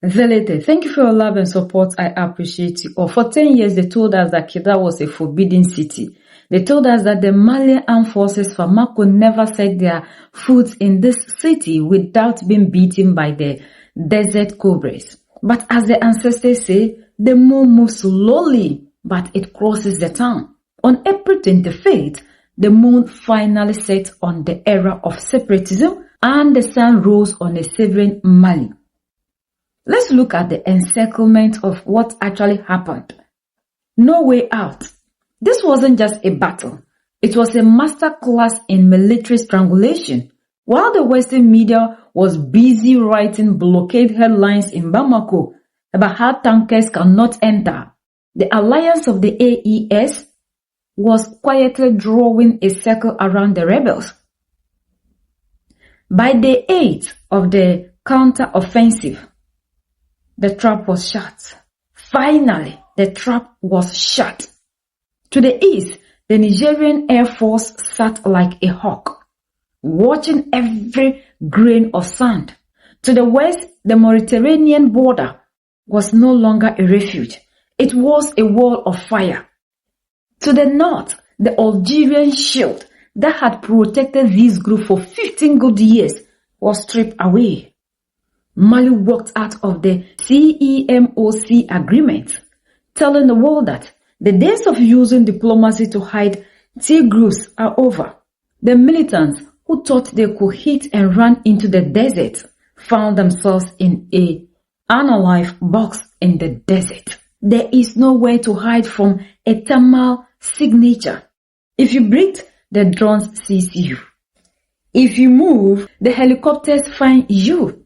Zelete, thank you for your love and support. I appreciate you. For 10 years, they told us that Kidal was a forbidden city. They told us that the Malian armed forces FAMA could never set their foot in this city without being beaten by the desert cobras. But as the ancestors say, the moon moves slowly, but it crosses the town. On April 25th, the moon finally set on the era of separatism and the sun rose on a sovereign Mali. Let's look at the encirclement of what actually happened. No way out. This wasn't just a battle. It was a masterclass in military strangulation. While the Western media was busy writing blockade headlines in Bamako about how tankers cannot enter, the alliance of the AES was quietly drawing a circle around the rebels. By the 8th of the counter-offensive, the trap was shut. Finally, the trap was shut. To the east, the Nigerian Air Force sat like a hawk, watching every grain of sand. To the west, the Mauritanian border was no longer a refuge. It was a wall of fire. To the north, the Algerian shield that had protected this group for 15 good years was stripped away. Mali walked out of the CEMOC agreement, telling the world that the days of using diplomacy to hide T groups are over. The militants who thought they could hit and run into the desert found themselves in an unalive box in the desert. There is nowhere to hide from a thermal signature. If you breathe, the drones seize you. If you move, the helicopters find you.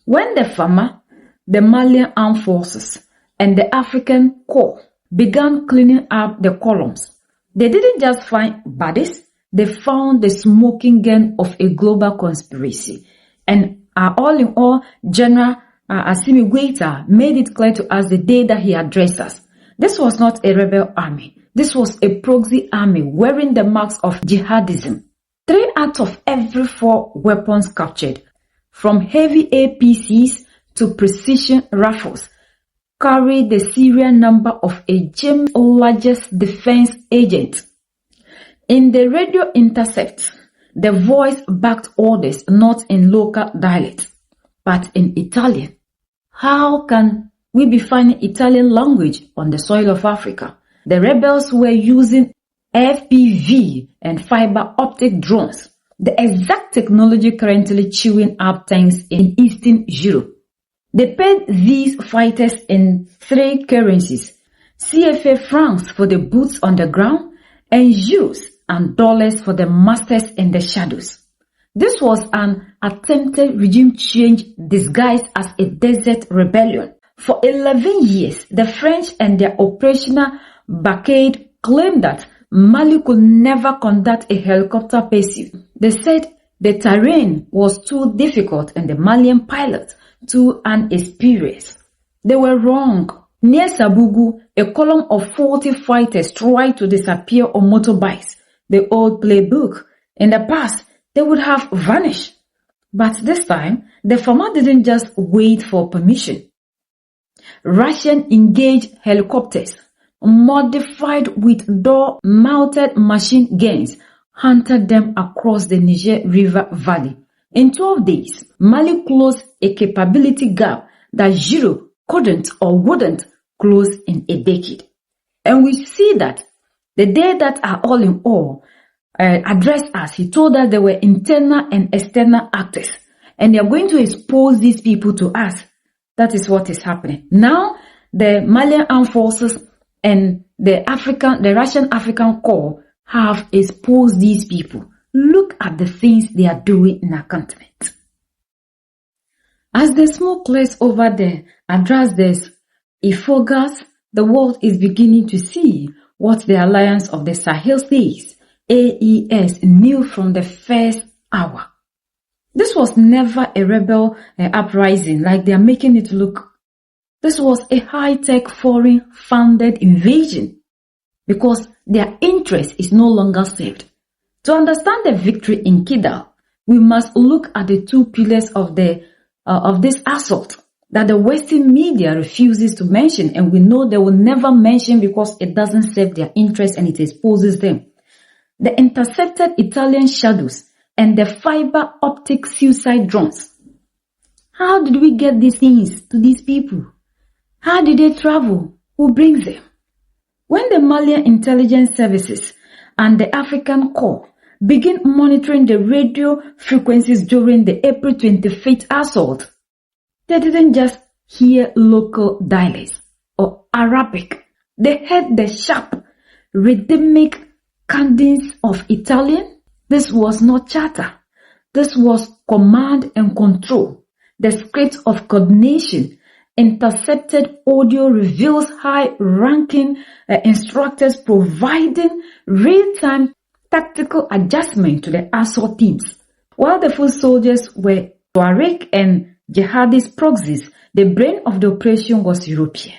When the FAMA, the Malian Armed Forces, and the African Corps began cleaning up the columns, they didn't just find bodies, they found the smoking gun of a global conspiracy. And all in all, General Assimi Goïta made it clear to us the day that he addressed us. This was not a rebel army. This was a proxy army wearing the marks of jihadism. 3 out of every 4 weapons captured, from heavy APCs to precision rifles, carry the serial number of a James' largest defense agent. In the radio intercept, the voice backed orders not in local dialect, but in Italian. How can we be finding Italian language on the soil of Africa? The rebels were using FPV and fiber optic drones, the exact technology currently chewing up tanks in Eastern Europe. They paid these fighters in 3 currencies, CFA francs for the boots on the ground, and euros and dollars for the masters in the shadows. This was an attempted regime change disguised as a desert rebellion. For 11 years, the French and their operational barricade claimed that Mali could never conduct a helicopter pursuit. They said the terrain was too difficult and the Malian pilots too inexperienced. They were wrong. Near Sabugu, a column of 40 fighters tried to disappear on motorbikes, the old playbook. In the past, they would have vanished. But this time, the FAMA didn't just wait for permission. Russian engaged helicopters, modified with door-mounted machine guns, hunted them across the Niger River Valley. In 12 days, Mali closed a capability gap that Europe couldn't or wouldn't close in a decade. And we see that the day that our all in all addressed us, he told us there were internal and external actors, and they are going to expose these people to us. That is what is happening. Now, the Malian Armed Forces and the Russian African Corps have exposed these people. Look at the things they are doing in our continent. As the smoke clears over there, address this, Ifogas, the world is beginning to see what the alliance of the Sahel states, AES, knew from the first hour. This was never a rebel uprising like they are making it look. This was a high-tech foreign-funded invasion because their interest is no longer saved. To understand the victory in Kidal, we must look at the 2 pillars of this assault. that the Western media refuses to mention, and we know they will never mention because it doesn't serve their interest and it exposes them. The intercepted Italian shadows and the fiber optic suicide drones. How did we get these things to these people? How did they travel? Who brings them? When the Malian intelligence services and the African Corps begin monitoring the radio frequencies during the April 25th assault, they didn't just hear local dialects or Arabic. They heard the sharp, rhythmic cadence of Italian. This was not chatter. This was command and control. The script of coordination. Intercepted audio reveals high-ranking instructors providing real-time tactical adjustment to the assault teams. While the foot soldiers were Tuareg and jihadist proxies, the brain of the operation was European.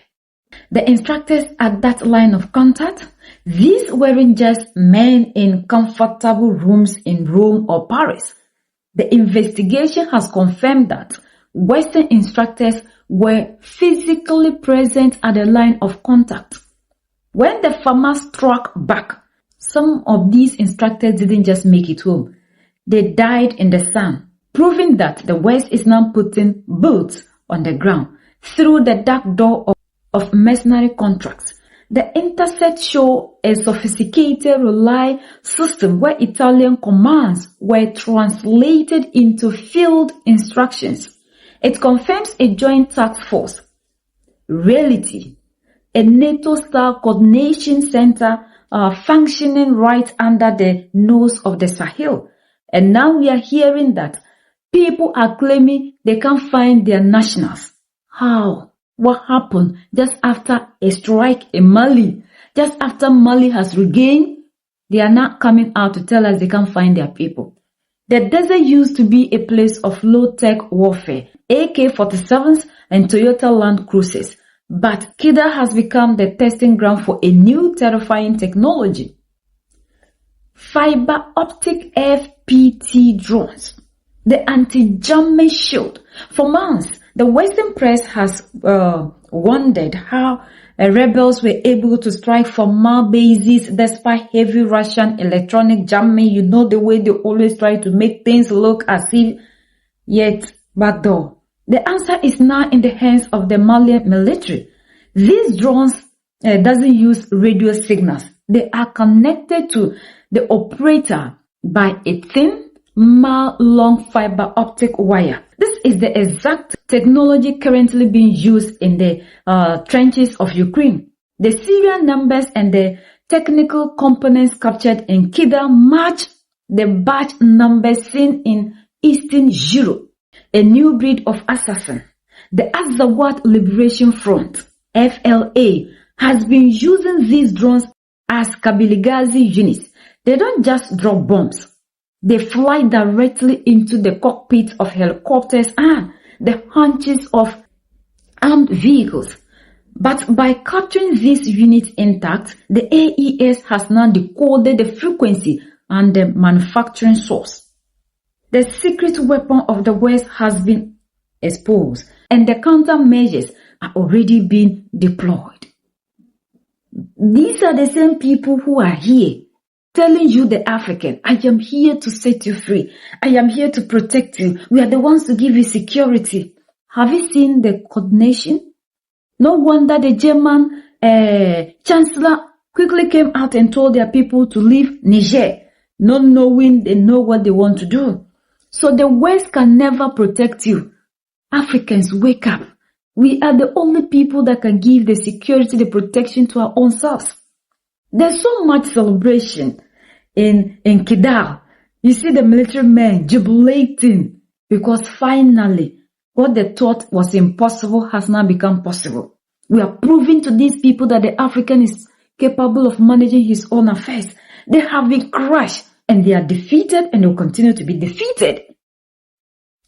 The instructors at that line of contact, these weren't just men in comfortable rooms in Rome or Paris. The investigation has confirmed that Western instructors were physically present at the line of contact. When the farmers struck back, some of these instructors didn't just make it home. They died in the sun, proving that the West is now putting boots on the ground through the dark door of mercenary contracts. The Intercept show a sophisticated relay system where Italian commands were translated into field instructions. It confirms a joint task force, reality, a NATO-style coordination center functioning right under the nose of the Sahel. And now we are hearing that people are claiming they can't find their nationals. How? What happened just after a strike in Mali? Just after Mali has regained, they are not coming out to tell us they can't find their people. The desert used to be a place of low-tech warfare, AK-47s and Toyota Land Cruisers. But Kidal has become the testing ground for a new terrifying technology. Fiber optic FPT drones. The anti-jamming shield. For months, the Western press has wondered how rebels were able to strike from Mali bases despite heavy Russian electronic jamming. You know the way they always try to make things look as if yet backdoor. The answer is now in the hands of the Malian military. These drones doesn't use radio signals. They are connected to the operator by a thin, mile-long fiber optic wire. This is the exact technology currently being used in the trenches of Ukraine. The serial numbers and the technical components captured in Kidal match the batch numbers seen in Eastern Europe. A new breed of assassin, the Azawad Liberation Front, FLA, has been using these drones as Kabiligazi units. They don't just drop bombs. They fly directly into the cockpits of helicopters and the haunches of armed vehicles. But by capturing these units intact, the AES has now decoded the frequency and the manufacturing source. The secret weapon of the West has been exposed, and the countermeasures are already being deployed. These are the same people who are here, telling you, the African, I am here to set you free. I am here to protect you. We are the ones to give you security. Have you seen the coordination? No wonder the German chancellor quickly came out and told their people to leave Niger, not knowing they know what they want to do. So the West can never protect you. Africans, wake up. We are the only people that can give the security, the protection to our own selves. There's so much celebration in Kidal. You see the military men jubilating because finally what they thought was impossible has now become possible. We are proving to these people that the African is capable of managing his own affairs. They have been crushed and they are defeated and will continue to be defeated.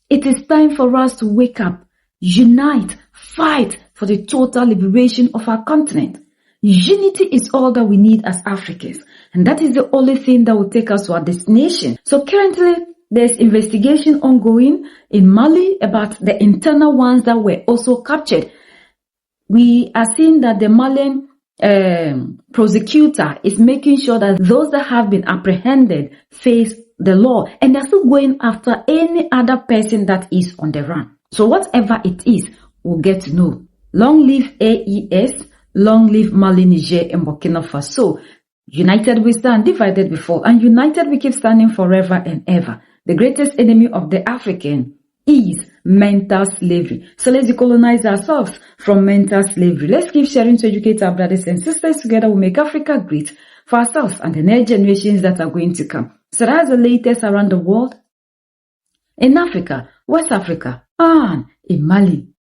It is time for us to wake up, unite, fight for the total liberation of our continent. Unity is all that we need as Africans, and that is the only thing that will take us to our destination. So currently, There's investigation ongoing in Mali about the internal ones that were also captured. We are seeing that the Malian prosecutor is making sure that those that have been apprehended face the law, and they're still going after any other person that is on the run. So whatever it is, we'll get to know. Long live AES, long live Mali, Niger, and Burkina Faso. United we stand, divided we fall, and united we keep standing forever and ever. The greatest enemy of the African is mental slavery. So let's decolonize ourselves from mental slavery. Let's keep sharing to educate our brothers and sisters. Together we'll make Africa great for ourselves and the next generations that are going to come. So that's the latest around the world. In Africa, West Africa, and in Mali.